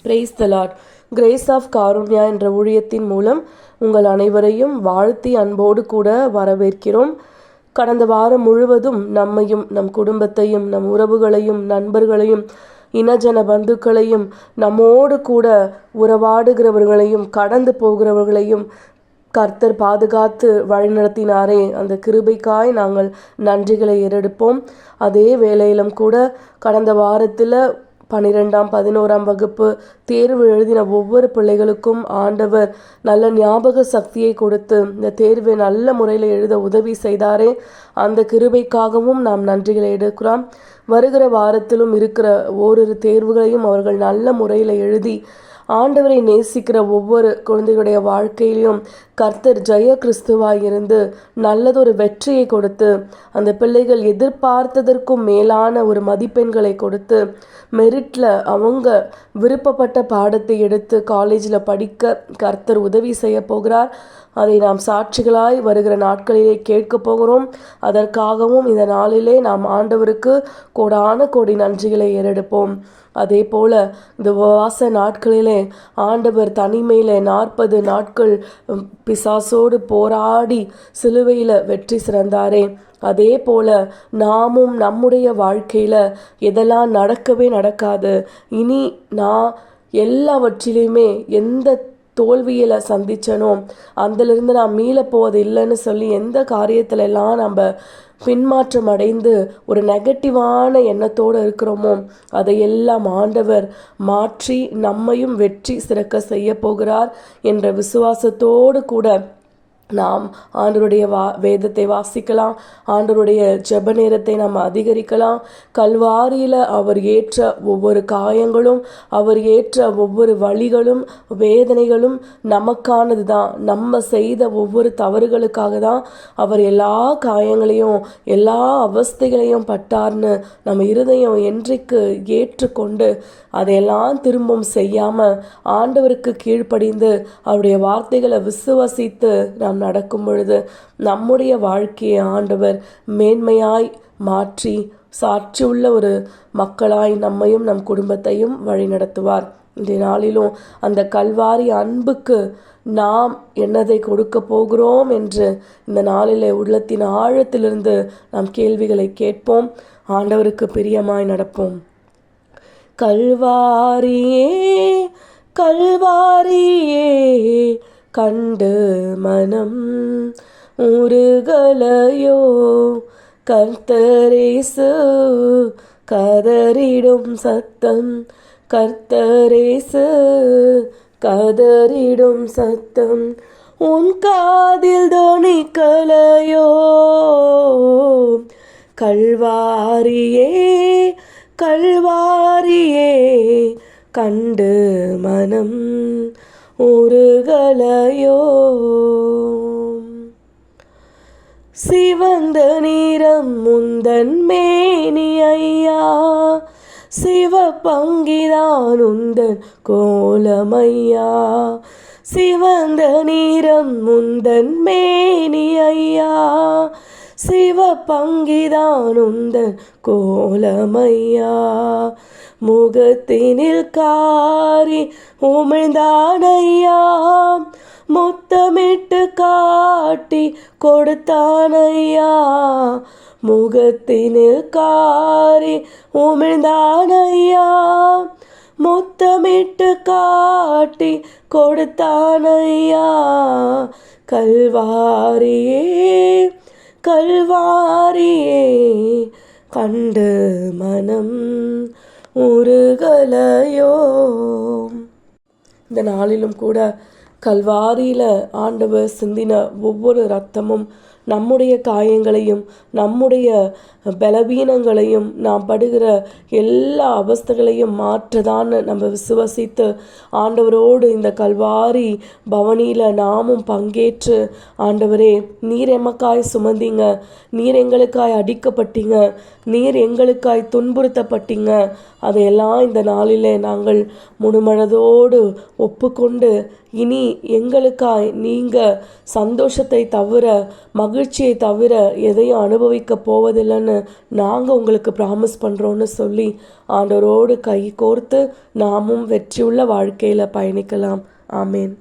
Price the Lord. Grace of Karunya என்ற ஊழியத்தின் மூலம் உங்கள் அனைவரையும் வாழ்த்தி அன்போடு கூட வரவேற்கிறோம். கடந்த வாரம் முழுவதும் நம்மையும் நம் குடும்பத்தையும் நம் உறவுகளையும் நண்பர்களையும் இனஜன பந்துக்களையும் நம்மோடு கூட உறவாடுகிறவர்களையும் கடந்து போகிறவர்களையும் கர்த்தர் பாதுகாத்து வழிநடத்தினாரே. அந்த கிருபைக்காய் நாங்கள் நன்றிகளை ஏறெடுப்போம். அதே வேளையிலும் கூட கடந்த வாரத்தில் 12ஆம் 11ஆம் வகுப்பு தேர்வு எழுதின ஒவ்வொரு பிள்ளைகளுக்கும் ஆண்டவர் நல்ல ஞாபக சக்தியை கொடுத்து இந்த தேர்வை நல்ல முறையில் எழுத உதவி செய்தாரே. அந்த கிருபைக்காகவும் நாம் நன்றிகளை எடுக்கிறோம். வருகிற வாரத்திலும் இருக்கிற ஓரிரு தேர்வுகளையும் அவர்கள் நல்ல முறையில் எழுதி ஆண்டவரை நேசிக்கிற ஒவ்வொரு குழந்தைகளுடைய வாழ்க்கையிலையும் கர்த்தர் ஜெய கிறிஸ்துவாய் இருந்து நல்லதொரு வெற்றியை கொடுத்து அந்த பிள்ளைகள் எதிர்பார்த்ததற்கும் மேலான ஒரு மதிப்பெண்களை கொடுத்து மெரிட்டில் அவங்க விருப்பப்பட்ட பாடத்தை எடுத்து காலேஜில் படிக்க கர்த்தர் உதவி செய்ய போகிறார். அதை நாம் சாட்சிகளாய் வருகிற நாட்களிலே கேட்க போகிறோம். அதற்காகவும் இந்த நாளிலே நாம் ஆண்டவருக்கு கோடான கோடி நன்றிகளை ஏறெடுப்போம். அதே போல் இந்த உபவாச நாட்களிலே ஆண்டவர் தனிமையில் 40 நாட்கள் பிசாசோடு போராடி சிலுவையில் வெற்றி சிறந்தாரே. அதே போல் நாமும் நம்முடைய வாழ்க்கையில் எதெல்லாம் நடக்கவே நடக்காது, இனி நான் எல்லாவற்றிலையுமே எந்த தோல்வியில் சந்திச்சனோ அதிலிருந்து நான் மீள போவது இல்லைன்னு சொல்லி எந்த காரியத்திலெல்லாம் நம்ம பின்மாற்றம் அடைந்து ஒரு நெகட்டிவான எண்ணத்தோடு இருக்கிறோமோ அதையெல்லாம் ஆண்டவர் மாற்றி நம்மையும் வெற்றி சிறக்க செய்ய போகிறார் என்ற விசுவாசத்தோடு கூட நாம் ஆண்டவருடைய வேதத்தை வாசிக்கலாம். ஆண்டவருடைய ஜெப நேரத்தை நாம் அதிகரிக்கலாம். கல்வாரியில் அவர் ஏற்ற ஒவ்வொரு காயங்களும் அவர் ஏற்ற ஒவ்வொரு வழிகளும் வேதனைகளும் நமக்கானது தான். நம்ம செய்த ஒவ்வொரு தவறுகளுக்காக தான் அவர் எல்லா காயங்களையும் எல்லா அவஸ்தைகளையும் பட்டார்னு நம்ம இருதயம் என்றைக்கு ஏற்றுக்கொண்டு அதையெல்லாம் திரும்பவும் செய்யாமல் ஆண்டவருக்கு கீழ்ப்படிந்து அவருடைய வார்த்தைகளை விசுவாசித்து நாம் நடக்கும் பொழுது நம்முடைய வாழ்க்கையை ஆண்டவர் மேன்மையாய் மாற்றி சாட்சியுள்ள ஒரு மக்களாய் நம்மையும் நம் குடும்பத்தையும் வழி நடத்துவார். இந்த நாளிலும் அந்த கல்வாரி அன்புக்கு நாம் என்னதை கொடுக்க போகிறோம் என்று இந்த நாளிலே உள்ளத்தின் ஆழத்திலிருந்து நாம் கேள்விகளை கேட்போம். ஆண்டவருக்கு பிரியமாய் நடப்போம். கல்வாரியே கல்வாரியே கண்டு மனம் உருகலையோ, கர்த்தரேசு கதறிடும் சத்தம், கர்த்தரேசு கதறிடும் சத்தம் உன் காதில் தொனிக்கலையோ. கல்வாரியே கல்வாரியே கண்டு மனம் உருகலையோ. சிவந்த நிறம் முந்தன் மேனி ஐயா, சிவப்பங்கிதான் உந்தன் கோலமையா. சிவந்த நிறம் முந்தன் மேனி ஐயா, சிவப்பங்கிதான் உந்தன் கோலமையா. முகத்தினில் காரி உமிழ்ந்தானையா, முத்தமிட்டு காட்டி கொடுத்தானையா. முகத்தினில் காரி உமிழ்ந்தானையா, முத்தமிட்டு காட்டி கொடுத்தானையா. கல்வாரியே கல்வாரியே கண்டு மனம் உருகலையோ. இந்த நாளிலும் கூட கல்வாரியில் ஆண்டவர் சிந்தின ஒவ்வொரு இரத்தமும் நம்முடைய காயங்களையும் நம்முடைய பலவீனங்களையும் நாம் படுகிற எல்லா அவஸ்தைகளையும் மாற்றதான்னு நம்ம விசுவசித்து ஆண்டவரோடு இந்த கல்வாரி பவனியில் நாமும் பங்கேற்று, ஆண்டவரே நீர் எமக்காய் சுமந்தீங்க, நீர் எங்களுக்காய் அடிக்கப்பட்டீங்க, நீர் எங்களுக்காய் துன்புறுத்தப்பட்டீங்க, அதையெல்லாம் இந்த நாளிலே நாங்கள் முழுமனதோடு ஒப்புக்கொண்டு இனி எங்களுக்காய் நீங்கள் சந்தோஷத்தை தவிர, மகிழ்ச்சியை தவிர எதையும் அனுபவிக்க போவதில்லைன்னு நாங்கள் உங்களுக்கு ப்ராமிஸ் பண்ணுறோன்னு சொல்லி ஆண்டவரோடு கை கோர்த்து நாமும் வெற்றியுள்ள வாழ்க்கையில் பயணிக்கலாம். ஆமேன்.